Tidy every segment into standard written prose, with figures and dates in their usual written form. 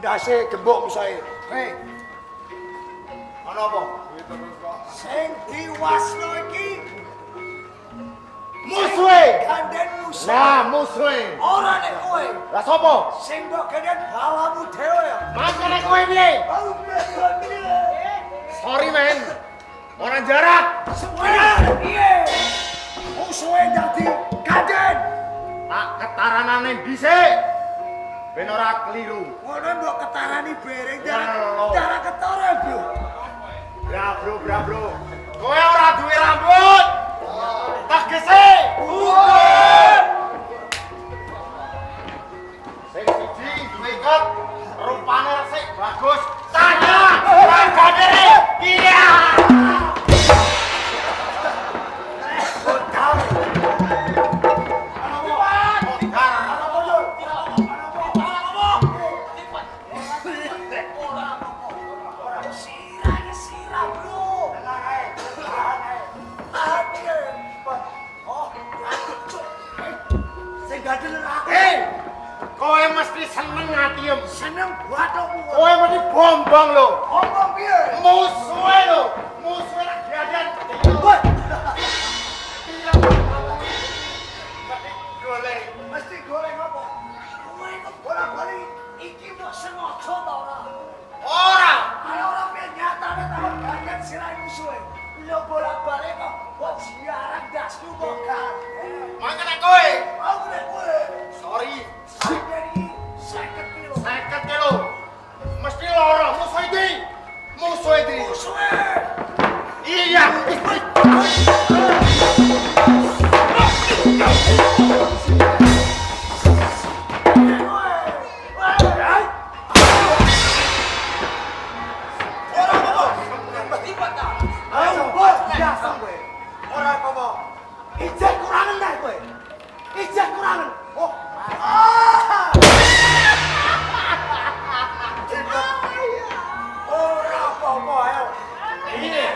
Dase gembok musae. Hei. Ana apa? Sing diwasno iki musuhe. Gandeng musuh. Nah, musuhe. Ora nek kowe. Lah sapa? Sing mbok gandeng balamu dhewe ya. Makane kowe piye? Sorry men. Ora jarak. Piye? Musuhe dadi gandeng. Tak ketaranane dhisik. Ben ora keliru. Ngono mbok ketarani bereng darah ketara, Bro. Bra, bro. Kowe ora duwe rambut. Tegese. Bukan. Sing siji duwe kot, rupane resik bagus. Saya ragane iya. Kowe mesti seneng ngatiem. Seneng bathukmu. Kowe mesti bombong lho. Bombong piye? Musuhe lho. Musuhe lagi adian. Mesti golek apa? Kowe kok bola-bali iki mbok sengaja ta ora? Ora. Ayo ora piye nyatane ta ganyen sirahe musuhe. Lho bola-bali kok kok jiaran dasku kok gak. Mangkene kowe. Aku nek kowe. Sorry. 50 kilo. Mesti loro musuh iki. Musuhe. Iya. Ora apa-apa. Ijek kurangan nek kowe. Ijek kurangan. Oh. Ora apa-apa ayo. Iya.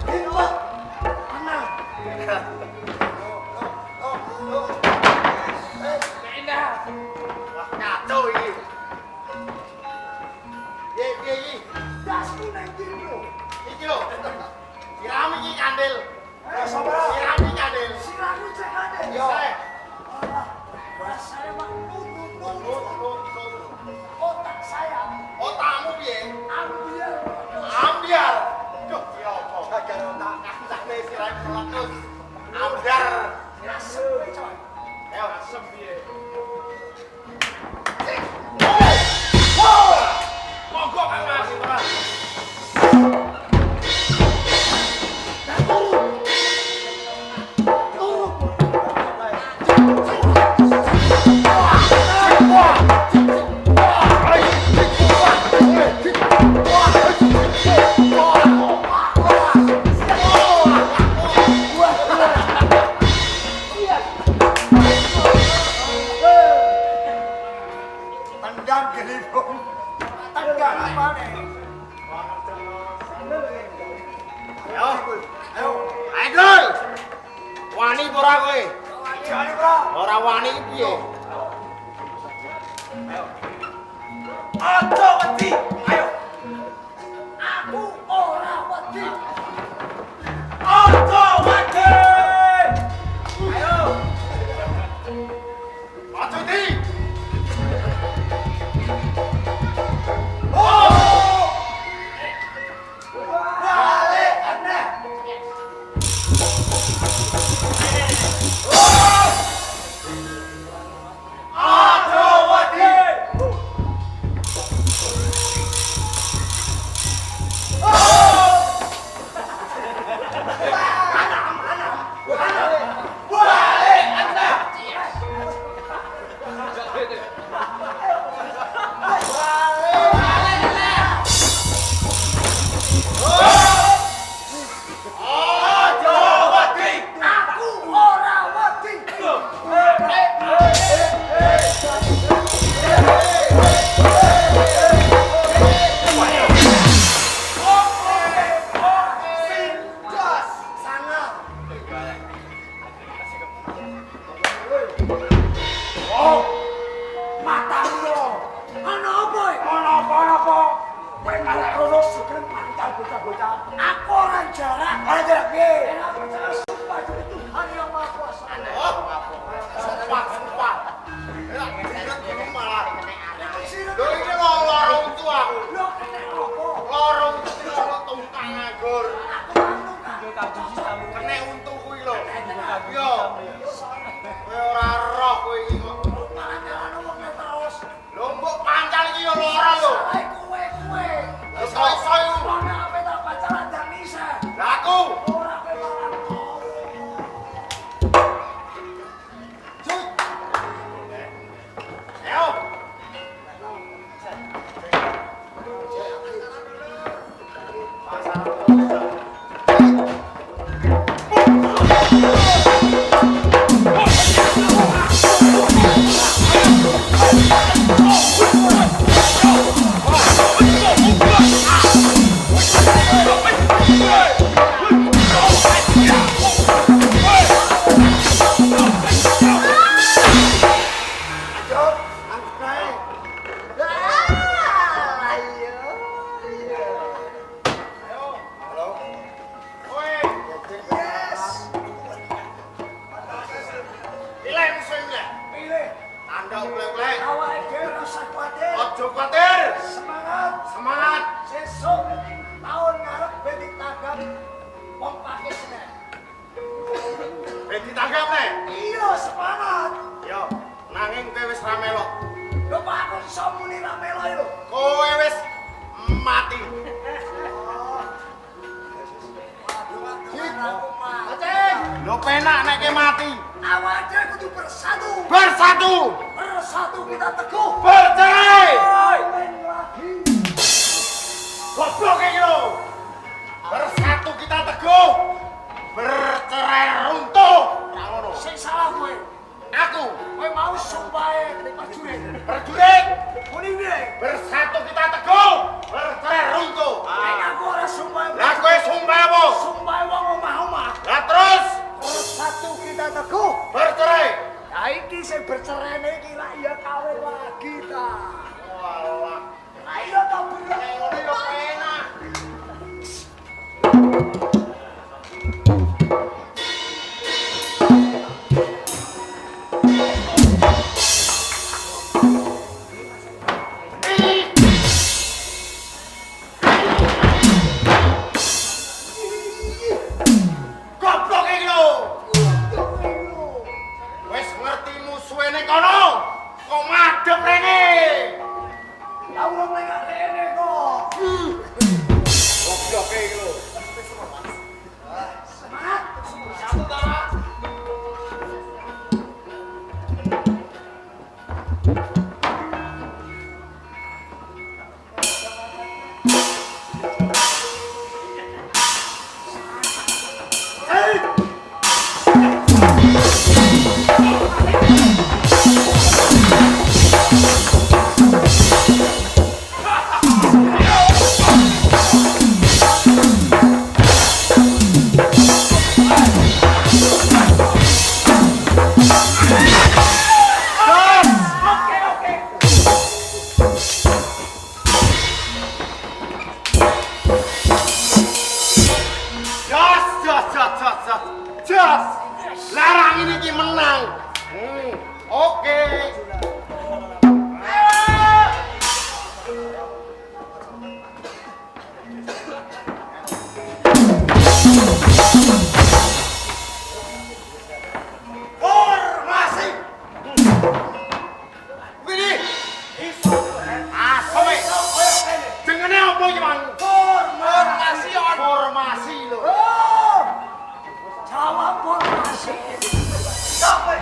Hidup. Tenang. Indah. Wah kacau iki. Piye iki? Dasku nang ndi iki lho. Siram iki kandel. Siram iki kandel. Siramku cek kandel. Yo. Rasane mak nut. Otak saya. Otakmu piye? Ambiar. Duh, ya apa? Gagal otak kacane siram meletus. Ambiar. Asem kowe, coy. Ayo asem piye? Monggo Kang Mas, Mas. ora kowe? Jane, Bro. Ora wani iki piye? Aja wedi. Ayo. Aku ora wedi. Aja wedi. Ayo. Aja wedi. Oh! Balik ana. Oh! Aja wedi. Aku orang jarak. Orang jarak piye? Aku percaya sumpah demi Tuhan yang Maha Kuasa. Sumpah. Ya, ini malah. Lho iki lara untu aku. Lho kenek opo? Lara untu ono tungkang nganggur. Aku mantuk. Kene untu kuwi lho. Yo. Kowe ora roh kowe iki kok. Pangalan wong terus. Lho mbok pancal iki yo lara lho. Salah kowe. Wis iso iku. Wong ape tak pacaran dan bisa. Lah aku. Ora kowe malah kau. Ayo. Kowe. Yes. Pilih musuh pilih. Pilih. Tanda plek-plek. Awake dhewe ora usah kuwatir. Ojo kuwatir. Semangat. Semangat. Sesuk tahun ngarep ben ditanggap wong pake senen. Ben ditanggap nek. Iya, semangat. Yo, nanging kowe wis ra melok. Lho Pak, aku iso muni ra melok lho. Kowe wis mati. Aceh, Lho penak nek kowe mati. awake dhewe kudu bersatu. Bersatu. Bersatu kita teguh. Bercerai. Lain lagi. Goblok iki lho. Bersatu kita teguh. Bercerai runtuh. Ra ngono. Sing salah kowe. Aku Kowe mau sumpahe prajurit. prajurit. Muni piye? Bersatu kita teguh. Bercerai runtuh. Nek aku ora sumpahe. Lah kowe sumpah apa? Sumpahe wong omah-omah. Lah terus Bersatu kita teguh. bercerai. Nah iki sing bercerene iki lak ya kawin lagi ta. Walah. Lah iya ta bener. Nek ngono yo penak. Goblok iki lho. Wis ngerti musuhe nek kono. Kok madhep rene. Lah wong lek rene kok. Goblok iki lho. Semangat. Satu ta. Jas. Larang ini ki menang. Oke. Formasi. Wini. Asoe. Jengene apa iki, Mang? Formasi lho. Oh! Jawab formasi. Sampai.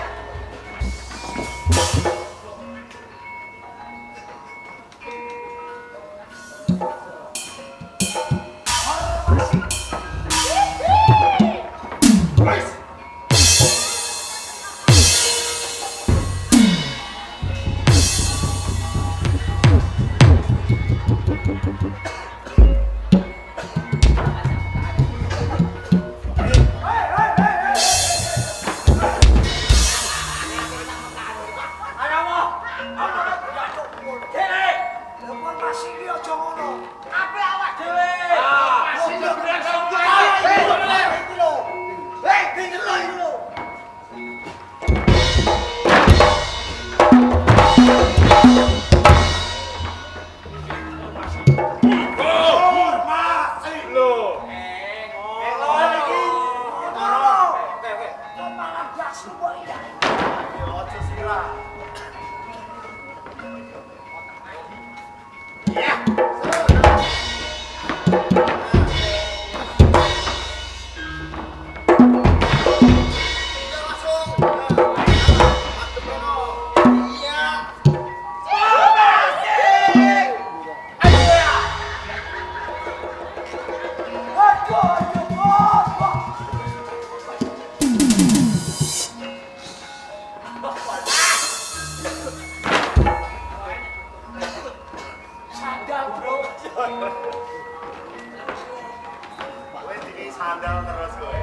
Sandal terus kowe.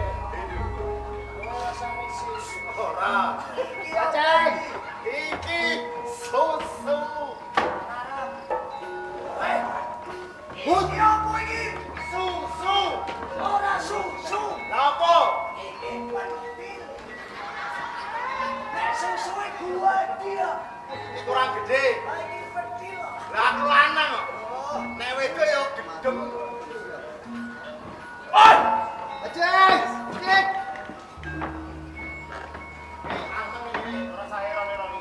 Ora. Aceh. Iki susu. Iki apa iki? Susu. Ora susu. Napa? Iki pentil. Nek susu iki gua dia. Iki kurang gede. Iki pentil. Lah aku lanang kok. Nek wedok ya gedhem. Aceh, cek. Anteng iki ora sae rame-rame.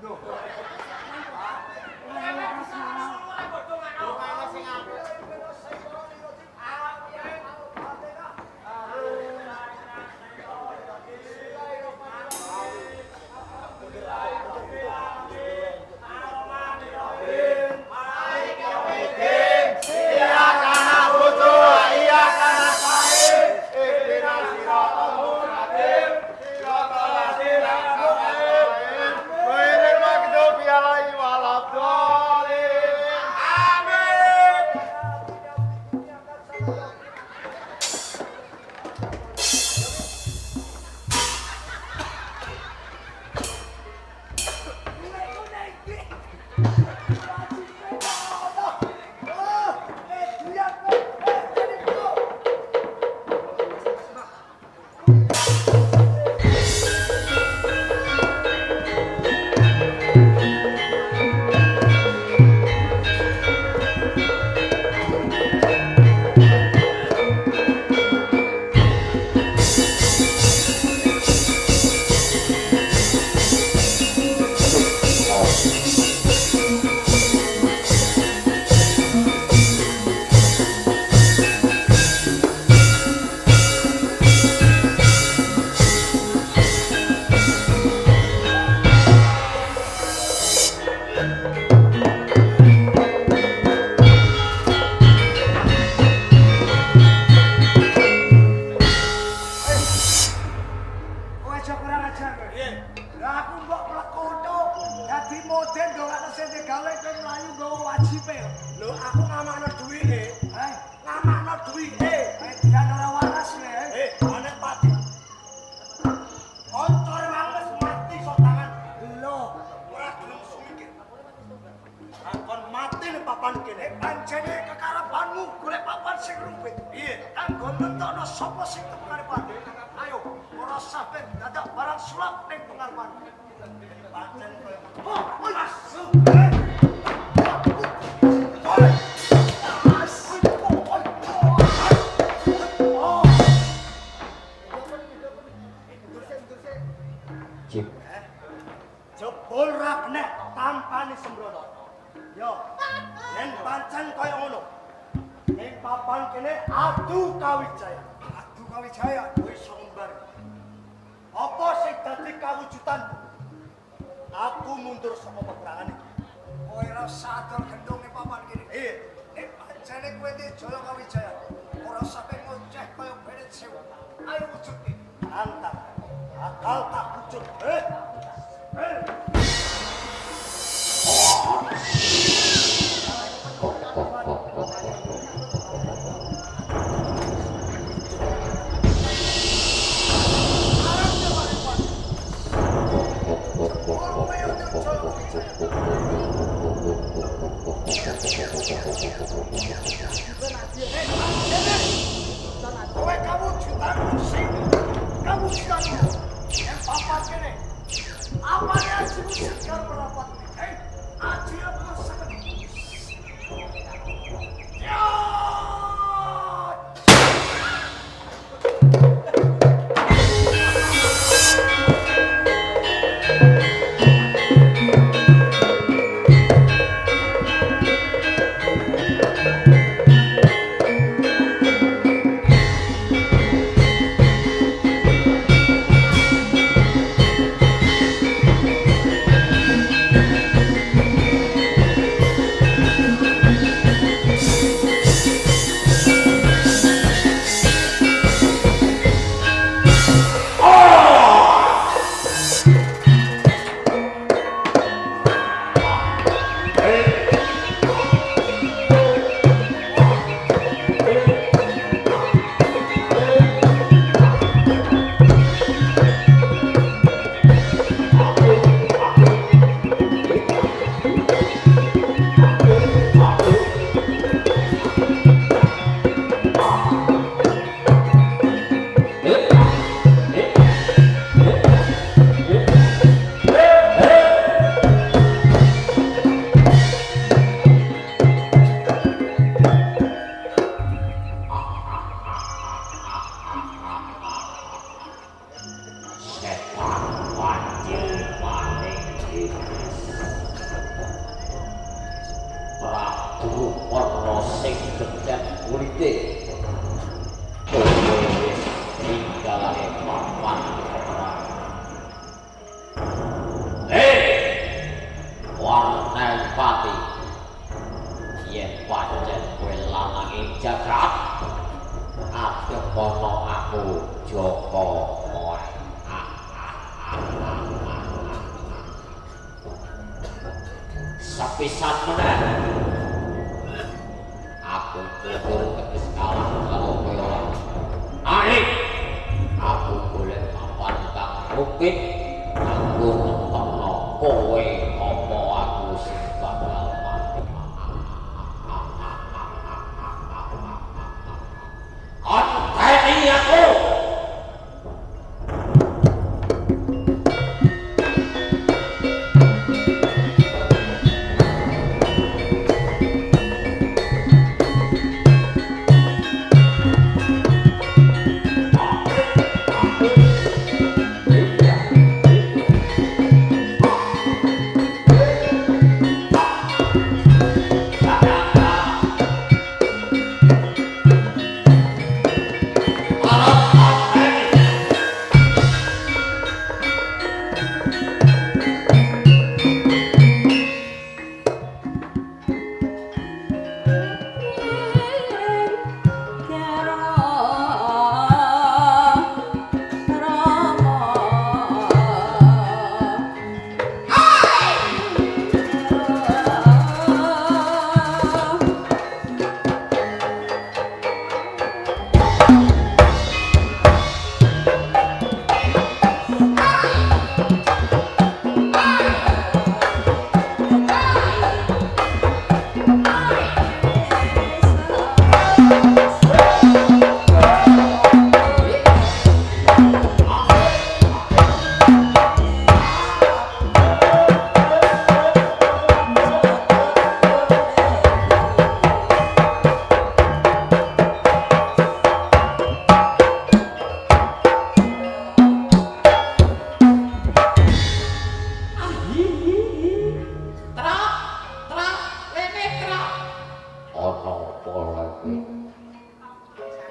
Loh. Jebul ra kena tampane sembrono. Yo, yen pancen kaya ngono. Ning papan kene adu kawijaya. Adu kawijaya wis sumber. Apa sing dadi kawujudan? Aku mundur saka peperangan iki. Kowe ora sadar gendong ning papan kene. Iya, Nek pancene kowe di Jaya Kawijaya, ora sampe ngoceh kaya beret sewu. Ayo wujudke. antang. Akal tak wujud. Kowe kamu jutaan musik. Kamu jutaan. Yang papan kene. Apa ya sih musik merapat? Aji apa sangat. Ya. sepisan meneh aku kudu ketis kalah karo kowe ora nanging aku golek papan kang mungkin aku nentokno kowe apa aku sing bakal mati konteni aku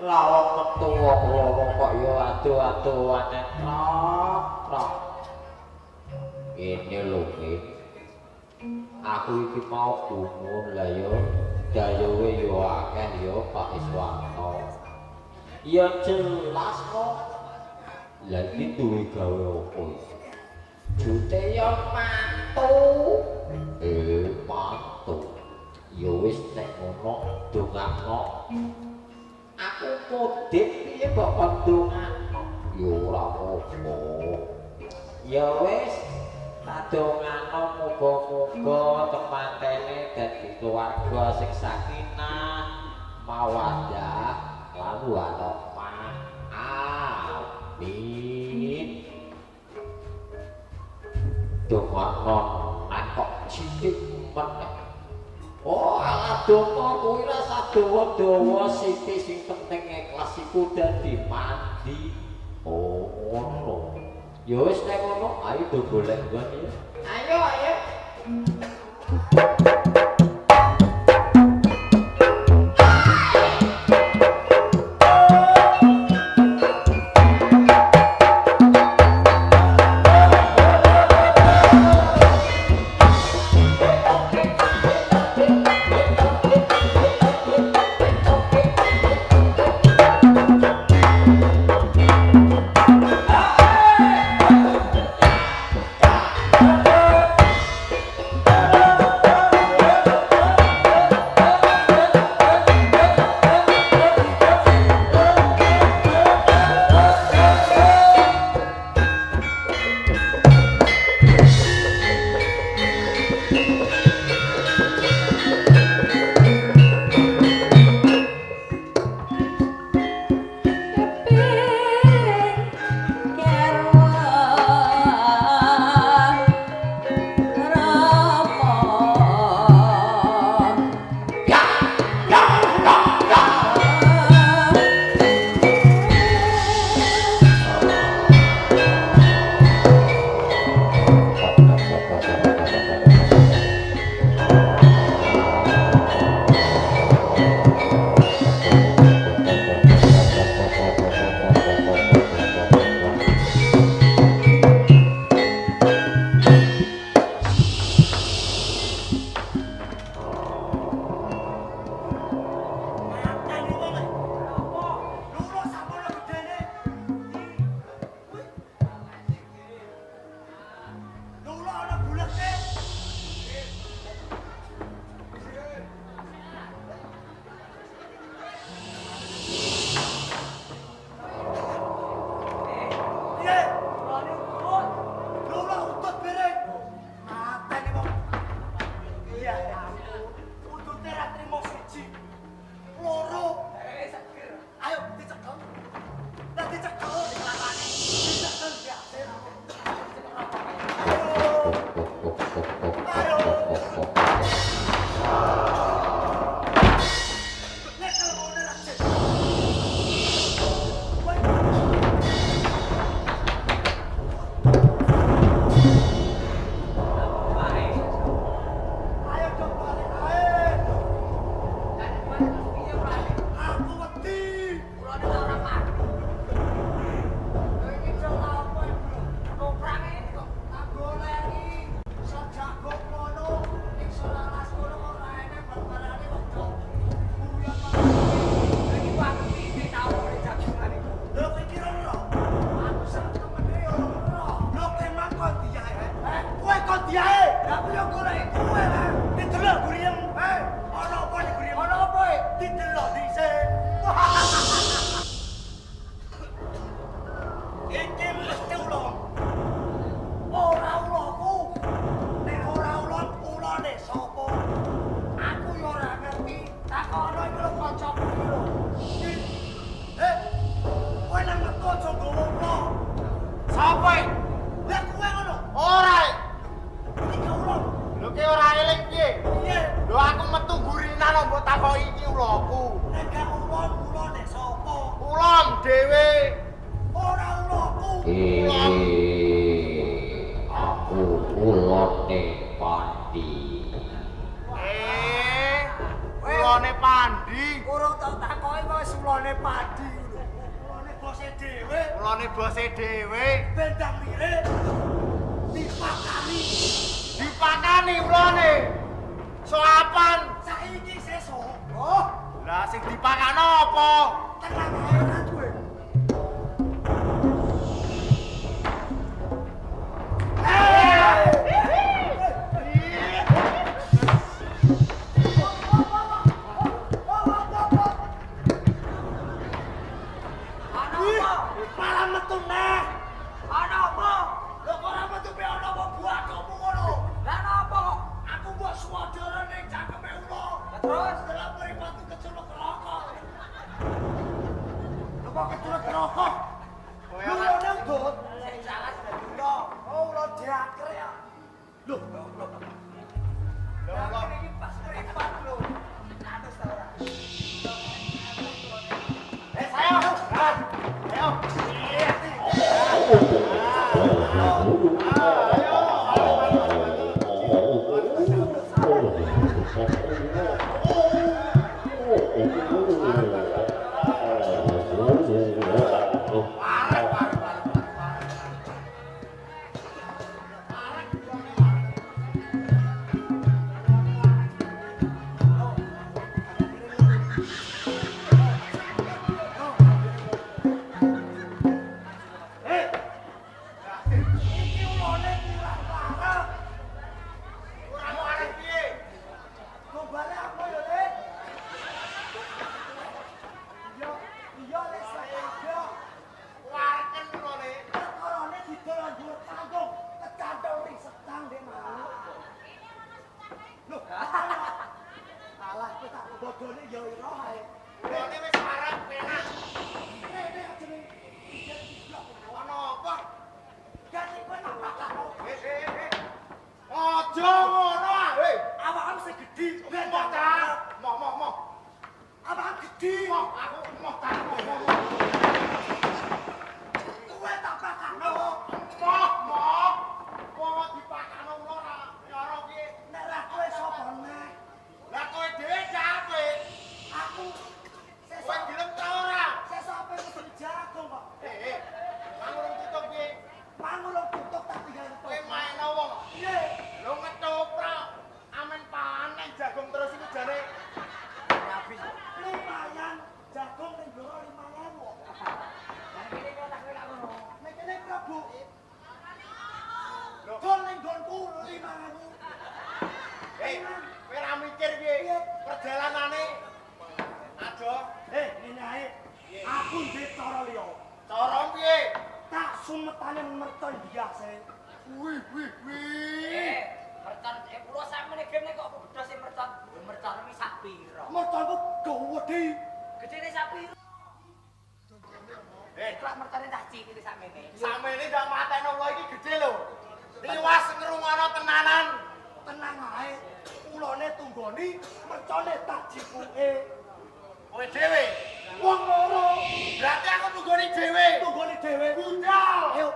lawang metu wong loro kok ya adu-aduane trok. Ini lho, aku iki mau gumun lah yo, dayuwe yo akeh yo Pak Iswanto. Ya jelas kok. Lah iki duwe gawe opo? Jute yo mantu. Mantu. Ya wis nek ngono dongakno. Aku kodit piye kok ndongakno? Ya ora apa-apa. Ya wis tak dongakno muga-muga temantene dadi keluarga sing sakinah, mawaddah, lan warahmah. Amin. Dongakno nang kok sithik meneh. Oh, alah donga kuwi ra sadowo-dowo sithik sing penting ikhlas iku dadi mandi. Oh, ngono. Ya wis nek ngono, ayo do golek nggon ya. Ayo. Aku yo golek kowe lah. Didelok guriem. Ana apa nek guriem? Ana apa e? Didelok dhisik. Iki mesti ulon. Ora uloku. Nek ora ulon, ulone sapa? Aku yo ora ngerti. Takono iki lho kancaku iki lho. Kowe nang metu aja nggawa ulo. Sapa e? Lah kowe ngono. Ora. Iki ulon. Lho ki ora eling piye? Piye? Lho aku metu gurinan kok mbok takoki iki uloku. Nek gak ulon, ulone sapa? Ulon dhewe. Ora uloku. Aku ulone Pandi. Ulone Pandi. Urung tau takoki kok wis ulone padi lho. Ulone bose dhewe. Ulone bose dhewe. Bendang mirip. Dipakani. Dipakani ulone. Soapan. Saiki sesuk. Oh, Lah sing dipakano apa? Tenang ae ora duwe. ana apa? Malah metu neh. Ana apa? Lho kok ora metu pe ana apa buatmu ngono? Lah napa kok aku mbok swadara ning cangkeme ulo. Terus dalam mripatu kecelok rokok. Lho kok kecelok rokok? Kowe Lu ora ora ndut. Sing salah sudah ulo. Oh, ulo diaker ya. Loh, Lah iki pas mripat lho. Atus ta ora? Sayo. Ayo. Iki ulone kurang parah. Ora mau arep piye? Gombale apa ya, Le? Iya, Le saya. Warken ulone. Perkarane didol dhuwur panggung, kecantol ring sedang dek mau. Loh, alah kowe tak bodone ya ira ae. Ulone wis arep penak. Rene ajene ijen diblok. Ono apa? Ganti kowe tak pakakno. Aja ngono ah, hei. Awakmu sing gedhi, Moh ta. Moh. awakmu gedhi. Moh, aku moh ta. Moh. Kowe tak pakakno. Moh. Wong dipakano ora cara piye? Nek ra kowe sapa neh? Lah kowe dhewe jape. Aku Kowe sesuk dilem ta ora? sesuk ape mesti jagung kok. Mangun tutup piye? Mangulung tutup tak tinggal tutup. Kowe main wong. Piye? Lho ngetoprak. Amen panen jagung terus iku jare Habis. Lumayan jagung ning goro 5.000. Lah kene kok tak kira ngono. Nek kene Prabu. Gol ning gonku 5.000. kowe ra mikir piye? Perjalanane adoh. ngene ae. Aku ndek cara liya. Cara piye? Tak sumetane merton biasa. Wih. Mercon kula sampeyan gene kok bedhos sing mercon. Mercon iki sak pira? Mertonku gede. Gedene sak pira? Kok mercone tak cilik sakmene. Samene ndak mateno lho iki gedhe lho. Liwas ngrungono tenanan. Tenang ae. Ulone tunggoni, mercone tak jipuke. Kowe dhewe. Wong loro. Berarti aku nunggoni dhewe. Tunggoni dhewe. Budal. Ayo.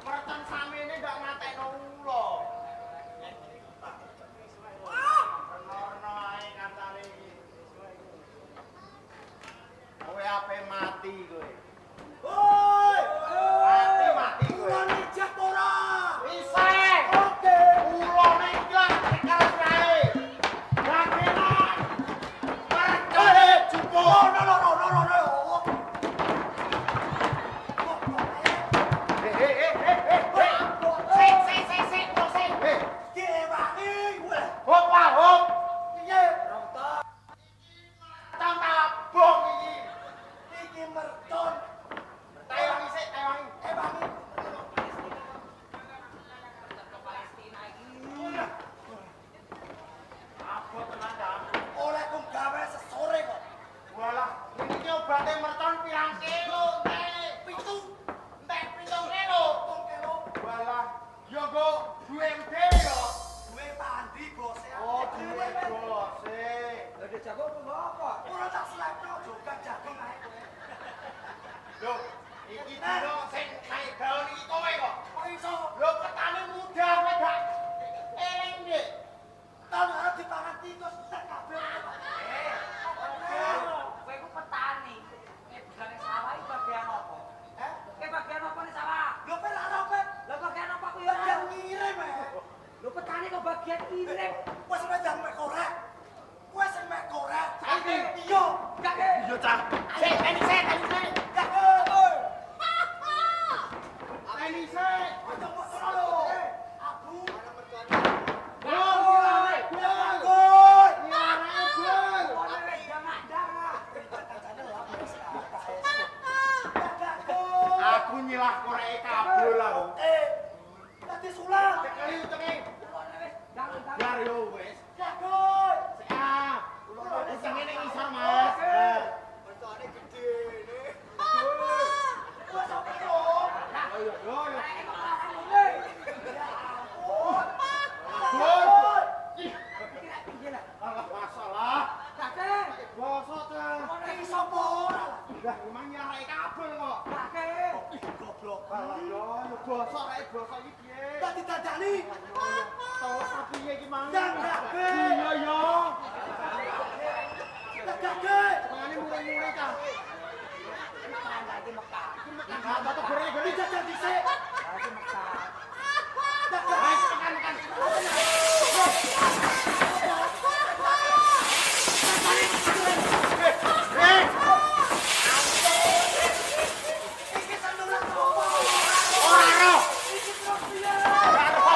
Merton samene ndak mateno ulo. Norno ae kancane iki. Kowe ape mati kowe. Woi. Mati kowe. Ulone jak ora. Iseng. Oke. Ulone iki lah tekan rae. Gagena. Merton jupuk. No. Yo go duwe dhewe yo. Duwe pandi bos ya. Oh, duwe bos. Lah dia jago apa? Ora tak slepno juga jagung ae kowe. Lho, iki dino sing naik daun iki kowe kok. Kok iso? Lho, petani muda kowe gak eling dik. Tahun arep dipangan tikus tak kabeh. Kowe ku petani. Bugane sawah iki bagian apa? Kowe bagian apa nih sawah? Lho pe ora apa? Lah bagian apa ku ya? Bagian ngirim ae. Lho petani kok bagian kirim. Wes wedang mek korek. Wes sing mek korek. Saiki. Iya. Gake. Iya, Cak. Sik, teni sik. Jagung. Teni sik. Aja mbok sono lho. Abu. Aku nyilah koreke kabul aku. Dadi sulap. Cekeli utenge. Jangan. Bar yo wis. Jagung. Ah, sing ngene ngisor, Mas. Bencane gede ne. Wes apa yo? Yo yo. Jagung. Alah masalah. Bosok ta. Iki sapa ora? Lah emang nyarake kabel kok. Goblok. Alah yo bosok rek bosok iki piye? Dadi dadani. Tahu sapiye iki mang. Ndang gawe. Iya yo. Gage. Mangane murah-murah ta. Lagi Mekah. Enggak batuk gore-gore. Bisa jadi sik. Lagi Mekah. Hai, tekan. Iki sandulan apa? Ora ro. Iki terus piye? Ora ro.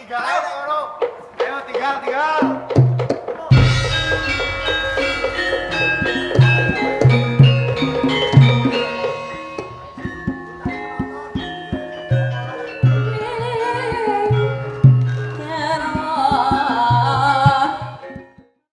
tinggal ae nek ngono. Ayo tinggal.